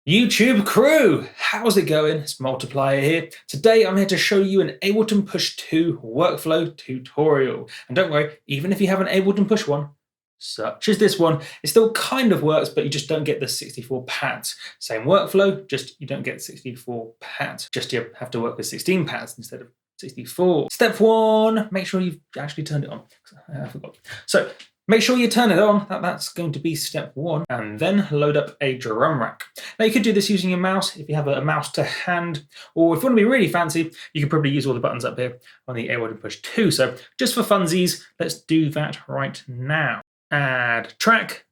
YouTube crew, how's it going? It's Multiplier here. Today I'm here to show you an Ableton Push 2 workflow tutorial. And don't worry, even if you have an Ableton Push 1, such as this one, it still kind of works, but you just don't get the 64 pads. Same workflow, just you don't get 64 pads. Just you have to work with 16 pads instead of 64. Step 1, make sure you've actually turned it on. I forgot. So make sure you turn it on, that's going to be step 1, and then load up a drum rack. Now you could do this using your mouse if you have a mouse to hand, or if you want to be really fancy, you could probably use all the buttons up here on the Ableton Push 2. So just for funsies, let's do that right now. Add track,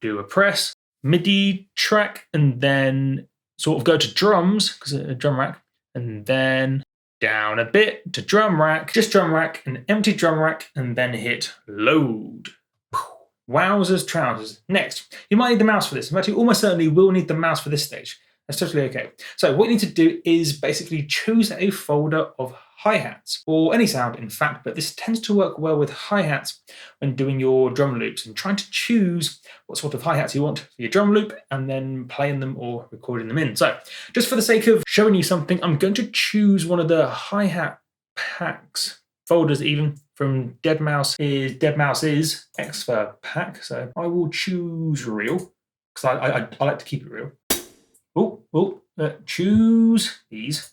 do a press, MIDI track, and then sort of go to drums, because a drum rack, and then down a bit to drum rack, just drum rack, an empty drum rack, and then hit load. Wowzers trousers. Next, you might need the mouse for this. In fact, you almost certainly will need the mouse for this stage. That's totally okay. So what you need to do is basically choose a folder of hi-hats, or any sound in fact, but this tends to work well with hi-hats when doing your drum loops and trying to choose what sort of hi-hats you want for your drum loop and then playing them or recording them in. So just for the sake of showing you something, I'm going to choose one of the hi-hat packs, folders even, from deadmau5 is X for pack. So I will choose real, because I like to keep it real. Choose these,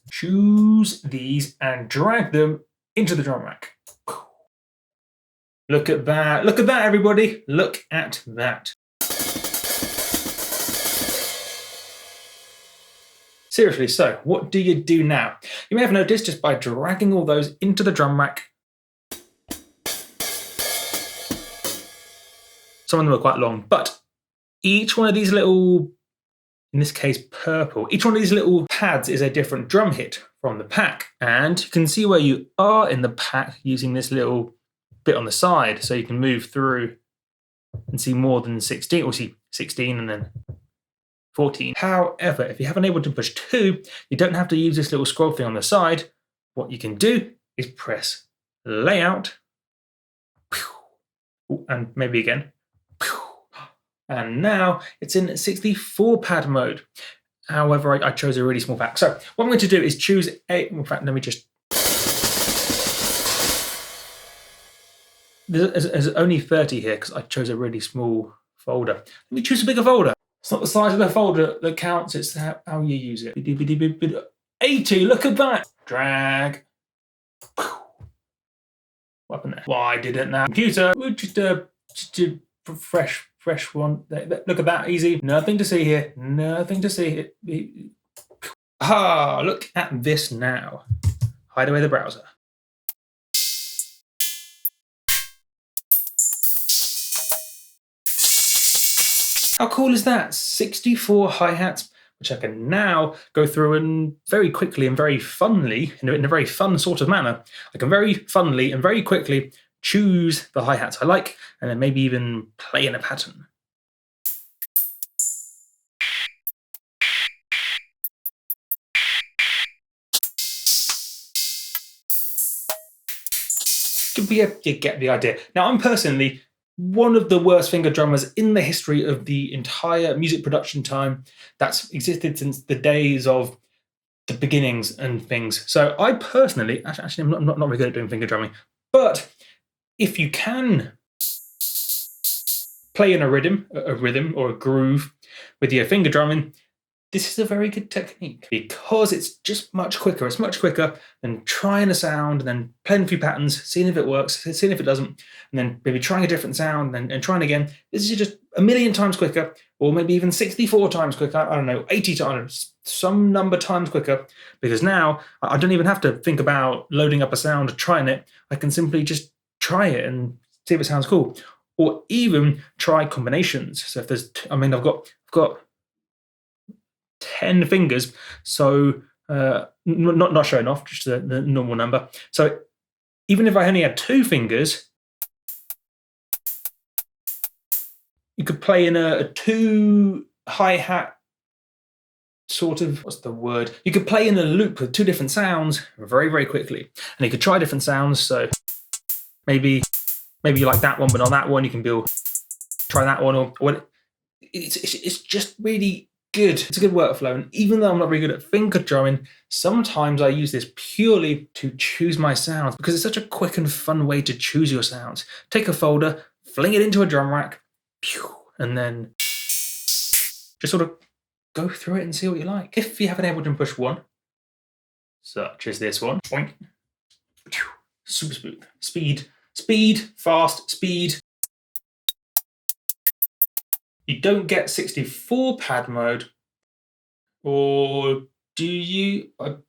and drag them into the drum rack. Look at that, everybody, look at that. Seriously, so what do you do now? You may have noticed just by dragging all those into the drum rack, some of them are quite long, but each one of these little, in this case purple, each one of these little pads is a different drum hit from the pack. And you can see where you are in the pack using this little bit on the side. So you can move through and see more than 16, or see 16 and then 14. However, if you have an Ableton Push 2, you don't have to use this little scroll thing on the side. What you can do is press layout, and maybe again, and now it's in 64 pad mode. However, I chose a really small pack. So what I'm going to do is choose in fact, let me just, there's only 30 here because I chose a really small folder. Let me choose a bigger folder. It's not the size of the folder that counts, it's how you use it. 80, look at that. Drag. What happened there? Why didn't that computer? We'll just a fresh one. Look at that, easy. Nothing to see here. Nothing to see here. Ah, look at this now. Hide away the browser. How cool is that? 64 hi-hats, which I can now go through and very quickly and very funnily, in a very fun sort of manner, I can very funnily and very quickly choose the hi-hats I like, and then maybe even play in a pattern. You get the idea. Now, I'm personally one of the worst finger drummers in the history of the entire music production time that's existed since the days of the beginnings and things. So I personally, actually I'm not very good at doing finger drumming, but if you can play in a rhythm or a groove with your finger drumming, this is a very good technique because it's just much quicker. It's much quicker than trying a sound and then playing a few patterns, seeing if it works, seeing if it doesn't, and then maybe trying a different sound and trying again. This is just a million times quicker, or maybe even 64 times quicker. I don't know, 80 times, some number times quicker, because now I don't even have to think about loading up a sound, trying it. I can simply just try it and see if it sounds cool, or even try combinations. So if there's, I've got 10 fingers, so not showing off, just the normal number. So even if I only had 2 fingers, you could play in a 2 hi-hat sort of, what's the word? You could play in a loop with 2 different sounds very, very quickly. And you could try different sounds, so maybe you like that one, but on that one you can try that one, or it's just really good. It's a good workflow. And even though I'm not very good at finger drumming, sometimes I use this purely to choose my sounds because it's such a quick and fun way to choose your sounds. Take a folder, fling it into a drum rack, and then just sort of go through it and see what you like. If you have an Ableton Push 1, such as this one, super smooth, speed, fast, speed. You don't get 64 pad mode, or do you? Look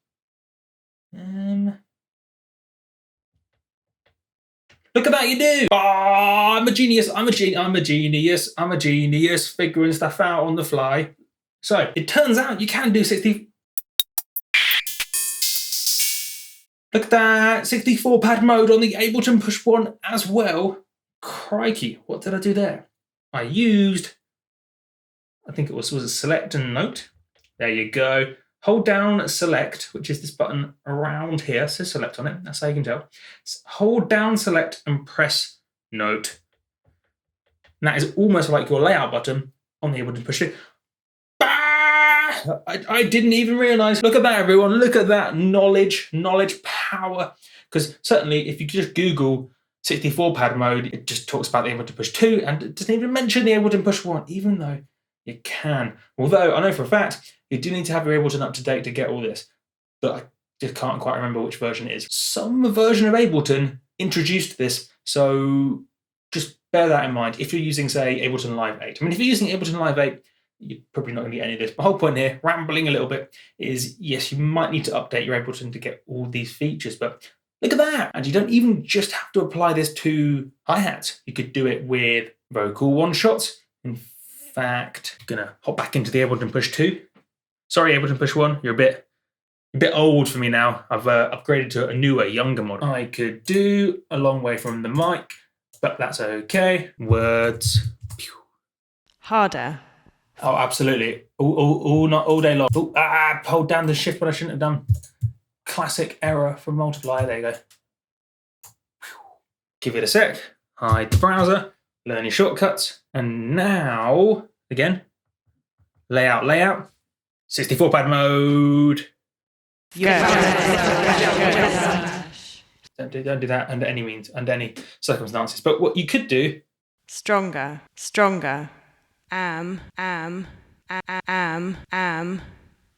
at that, you do! Oh, I'm a genius, I'm a genius, figuring stuff out on the fly. So, it turns out you can do 60... Look at that, 64 pad mode on the Ableton Push 1 as well. Crikey, what did I do there? I used, I think it was a select and note. There you go. Hold down select, which is this button around here. So select on it, that's how you can tell. Hold down select and press note. And that is almost like your layout button on the Ableton Push 2. I didn't even realize. Look at that, everyone. Look at that knowledge power. Because certainly if you just Google 64 pad mode, it just talks about the Ableton Push 2 and it doesn't even mention the Ableton Push 1, even though you can. Although I know for a fact you do need to have your Ableton up to date to get all this, but I just can't quite remember which version it is. Some version of Ableton introduced this, so just bear that in mind if you're using, say, Ableton Live 8. I mean, if you're using Ableton Live 8, you're probably not going to get any of this. My whole point here, rambling a little bit, is yes, you might need to update your Ableton to get all these features, but look at that. And you don't even just have to apply this to hi-hats. You could do it with vocal one-shots. In fact, I'm going to hop back into the Ableton Push 2. Sorry, Ableton Push 1, you're a bit old for me now. I've upgraded to a newer, younger model. I could do a long way from the mic, but that's okay. Words. Harder. Oh, absolutely. All day long. Hold down the shift, but I shouldn't have done. Classic error from multiplier. There you go. Give it a sec. Hide the browser. Learn your shortcuts. And now, again, layout. 64 pad mode. Don't do that under any means, under any circumstances. But what you could do... Stronger. Am.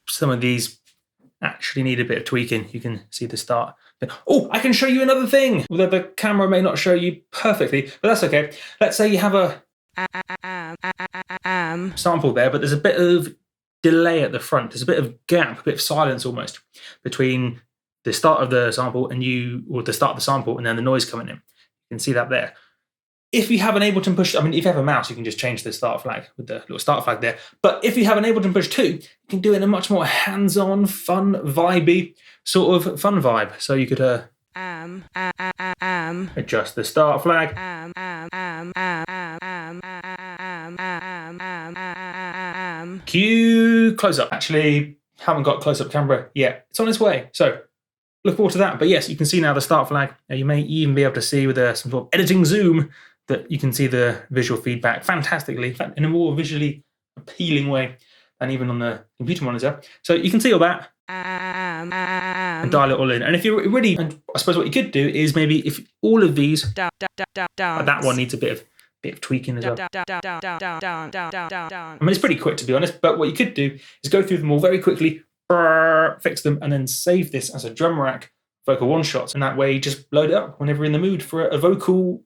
Some of these actually need a bit of tweaking. You can see the start. Oh, I can show you another thing. Although the camera may not show you perfectly, but that's okay. Let's say you have a sample there, but there's a bit of delay at the front. There's a bit of gap, a bit of silence almost between the start of the sample and the start of the sample and then the noise coming in. You can see that there. If you have an Ableton Push, I mean, if you have a mouse, you can just change the start flag with the little start flag there. But if you have an Ableton Push 2, you can do it in a much more hands-on, fun, vibey sort of fun vibe. So you could adjust the start flag. Cue close up. Actually, haven't got close-up camera yet. It's on its way. So look forward to that. But yes, you can see now the start flag. Now, you may even be able to see with some sort of editing zoom that you can see the visual feedback fantastically, in a more visually appealing way than even on the computer monitor. So you can see all that and dial it all in. And if you're really, and I suppose what you could do is maybe if all of these, that one needs a bit of tweaking as well. I mean, it's pretty quick to be honest, but what you could do is go through them all very quickly, fix them, and then save this as a drum rack vocal one shots. And that way you just load it up whenever you're in the mood for a vocal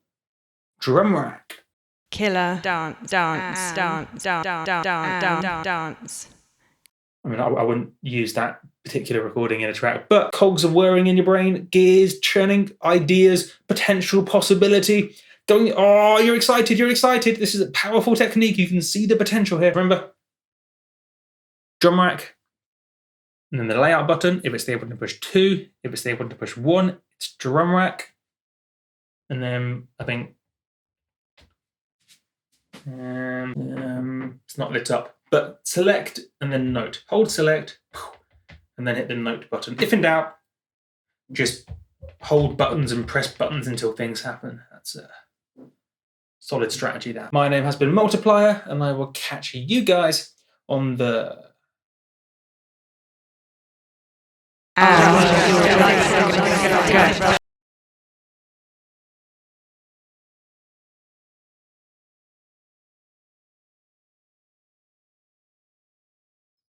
drum rack. Killer dance. I mean, I wouldn't use that particular recording in a track, but cogs are whirring in your brain, gears churning, ideas, potential possibility. Oh, you're excited. This is a powerful technique. You can see the potential here. Remember, drum rack, and then the layout button. If it's the Ableton Push 2, if it's the Ableton Push 1, it's drum rack. And then I think it's not lit up, but select and then note. Hold select and then hit the note button. If in doubt, just hold buttons and press buttons until things happen. That's a solid strategy, that. My name has been Multiplier, and I will catch you guys on the Good.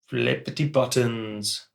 flippity buttons.